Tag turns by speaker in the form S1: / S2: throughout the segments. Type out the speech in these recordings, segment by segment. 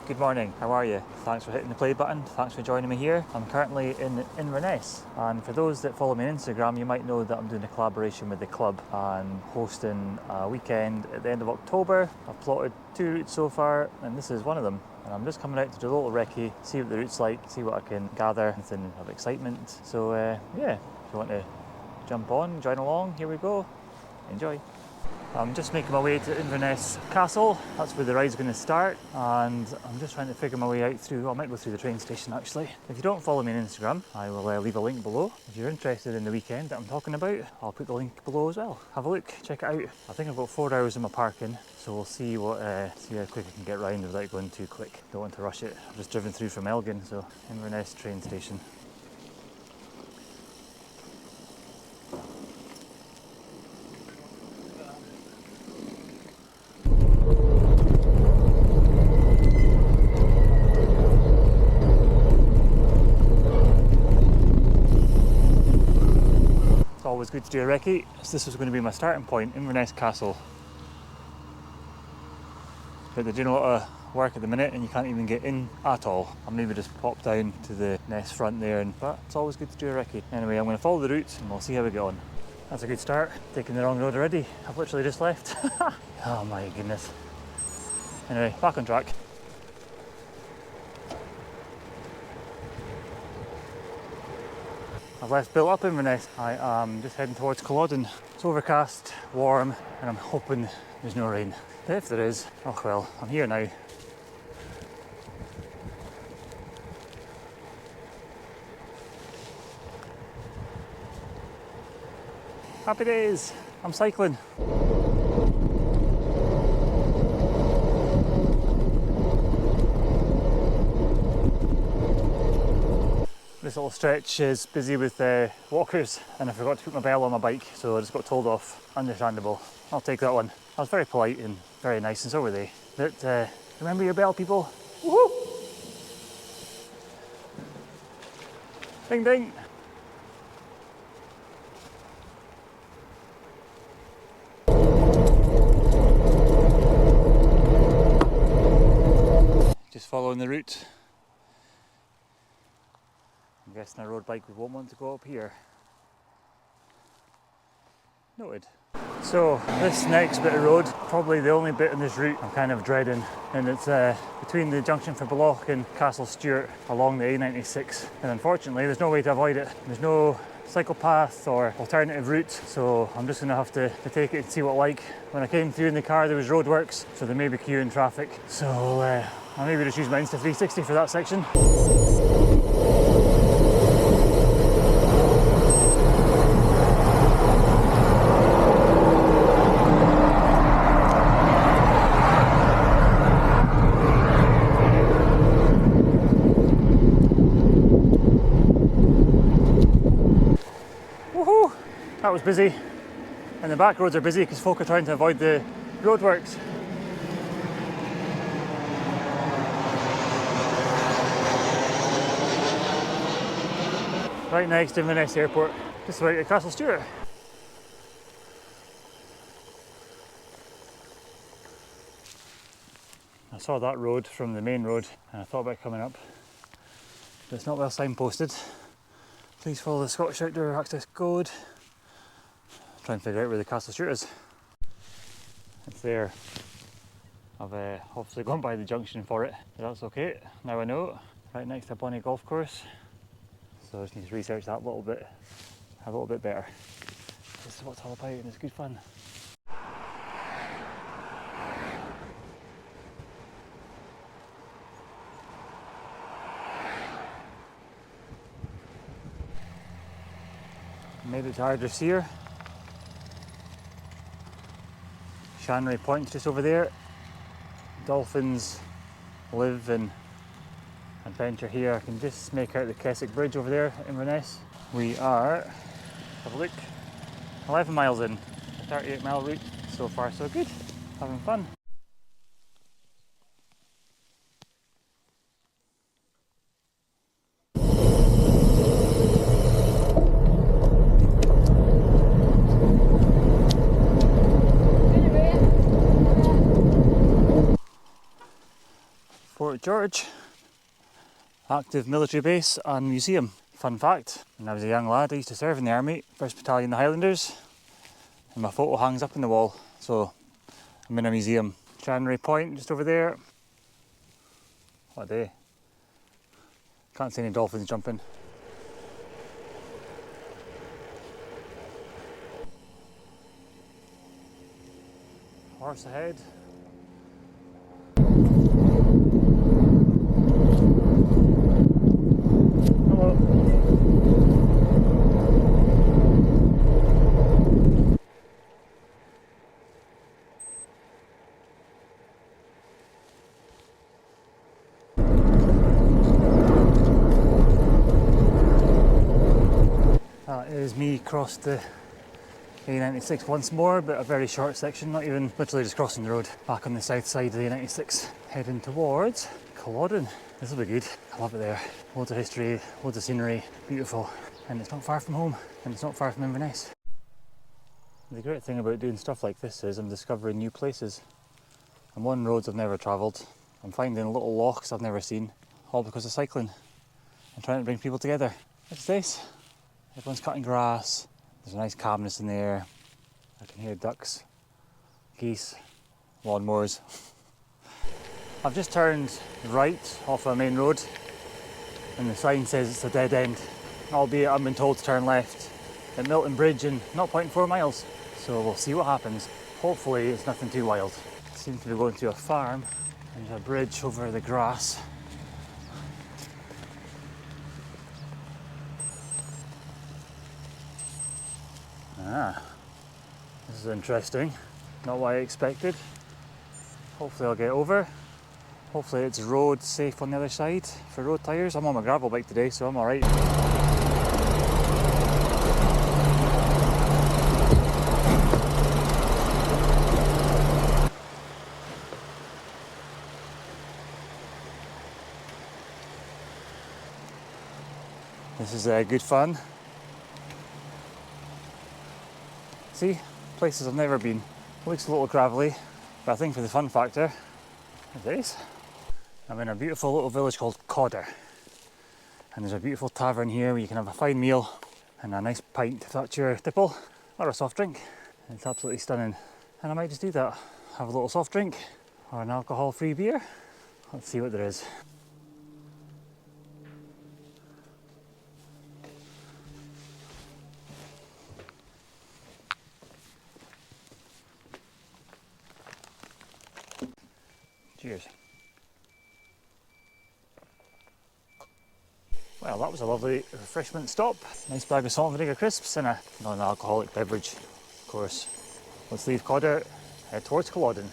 S1: Good morning, how are you? Thanks for hitting the play button, thanks for joining me here. I'm currently in Inverness, and for those that follow me on Instagram, you might know that I'm doing a collaboration with the club and hosting a weekend at the end of October. I've plotted 2 routes so far, and this is one of them. And I'm just coming out to do a little recce, see what the route's like, see what I can gather, anything of excitement. So yeah, if you want to jump on, join along, here we go, enjoy. I'm just making my way to Inverness Castle. That's where the ride's going to start, and I'm just trying to figure my way out through. Well, I might go through the train station actually. If you don't follow me on Instagram, I will leave a link below. If you're interested in the weekend that I'm talking about, I'll put the link below as well. Have a look, check it out. I think I've got 4 hours in my parking, so we'll see see how quick I can get round without going too quick. Don't want to rush it. I've just driven through from Elgin, so Inverness train station. Always good to do a recce, so this was going to be my starting point, Inverness Castle. But they're doing a lot of work at the minute and you can't even get in at all. I'll maybe just pop down to the Ness front there, but it's always good to do a recce. Anyway, I'm going to follow the route and we'll see how we get on. That's a good start, taking the wrong road already. I've literally just left. Oh my goodness. Anyway, back on track. I've left built up Inverness. I am just heading towards Culloden. It's overcast, warm, and I'm hoping there's no rain. But if there is, oh well, I'm here now. Happy days! I'm cycling. This little stretch is busy with walkers, and I forgot to put my bell on my bike, so I just got told off. Understandable. I'll take that one. I was very polite and very nice, and so were they. But remember your bell, people. Woohoo! Ding ding! Just following the route. I'm guessing a road bike won't want to go up here. Noted. So this next bit of road, probably the only bit in this route I'm kind of dreading, and it's between the junction for Balloch and Castle Stewart along the A96, and unfortunately there's no way to avoid it. There's no cycle path or alternative route, so I'm just going to have to take it and see what it's like. When I came through in the car there was roadworks, so there may be queue in traffic, so I'll maybe just use my Insta360 for that section. That was busy, and the back roads are busy because folk are trying to avoid the roadworks. Right next to Inverness Airport, just right at Castle Stewart. I saw that road from the main road and I thought about coming up, but it's not well signposted. Please follow the Scottish Outdoor Access Code. Try and figure out where the Castle Stewart is. It's there. I've obviously gone by the junction for it, but that's okay. Now I know. Right next to Bonnie Golf Course. So I just need to research that a little bit better. This is what it's all about, and it's good fun. Made it to Ardrosseer. Shanray Point's just over there. Dolphins live and adventure here. I can just make out the Keswick Bridge over there at Inverness. We are, have a look, 11 miles in. A 38-mile route. So far so good. Having fun. Fort George, active military base and museum. Fun fact, when I was a young lad I used to serve in the army, 1st Battalion the Highlanders, and my photo hangs up on the wall, so I'm in a museum. January Point just over there. What a day. Can't see any dolphins jumping. Horse ahead. Hello. That is me across the A96 once more, but a very short section, not even literally just crossing the road. Back on the south side of the A96, heading towards Culloden. This will be good. I love it there. Loads of history, loads of scenery, beautiful. And it's not far from home, and it's not far from Inverness. The great thing about doing stuff like this is I'm discovering new places. I'm on roads I've never travelled. I'm finding little lochs I've never seen, all because of cycling. I'm trying to bring people together. It's nice. Everyone's cutting grass. There's a nice calmness in the air. I can hear ducks, geese, lawnmowers. I've just turned right off a main road and the sign says it's a dead end, albeit I've been told to turn left at Milton Bridge in 0.4 miles. So we'll see what happens. Hopefully it's nothing too wild. I seem to be going to a farm and there's a bridge over the grass. Ah, this is interesting. Not what I expected. Hopefully I'll get over. Hopefully it's road safe on the other side for road tyres. I'm on my gravel bike today, so I'm alright. This is good fun. See, places I've never been. It looks a little gravelly, but I think for the fun factor, it is. I'm in a beautiful little village called Codder. And there's a beautiful tavern here where you can have a fine meal and a nice pint if that's your tipple, or a soft drink. It's absolutely stunning. And I might just do that. Have a little soft drink or an alcohol-free beer. Let's see what there is. Cheers. Well, that was a lovely refreshment stop. Nice bag of salt and vinegar crisps and a non-alcoholic beverage, of course. Let's leave Codder, head towards Culloden.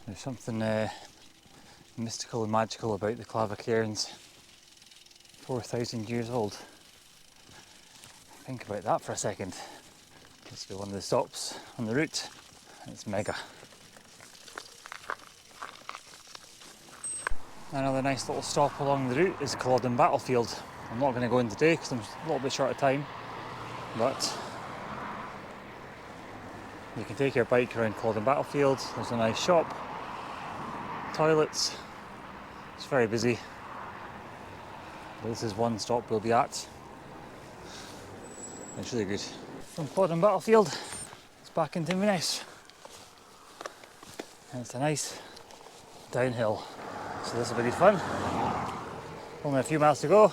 S1: There's something mystical and magical about the Clavacairns. 4,000 years old. Think about that for a second. Let's do one of the stops on the route. It's mega. Another nice little stop along the route is Culloden Battlefield. I'm not going to go in today because I'm a little bit short of time, but you can take your bike around Culloden Battlefield. There's a nice shop, toilets. It's very busy. But this is one stop we'll be at. It's really good. From Quad Battlefield, it's back into Inverness. And it's a nice downhill. So this will be good fun. Only a few miles to go.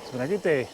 S1: It's been a good day.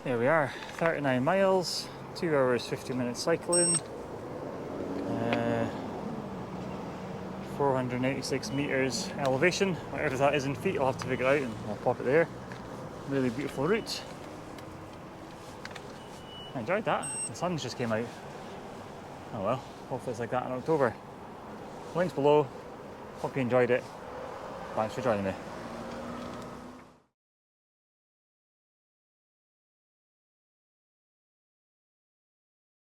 S1: There we are, 39 miles, 2 hours 50 minutes cycling, 486 meters elevation, whatever that is in feet, I'll have to figure it out and I'll pop it there. Really beautiful route. I enjoyed that. The sun just came out. Oh well, hopefully it's like that in October. Links below. Hope you enjoyed it. Thanks for joining me.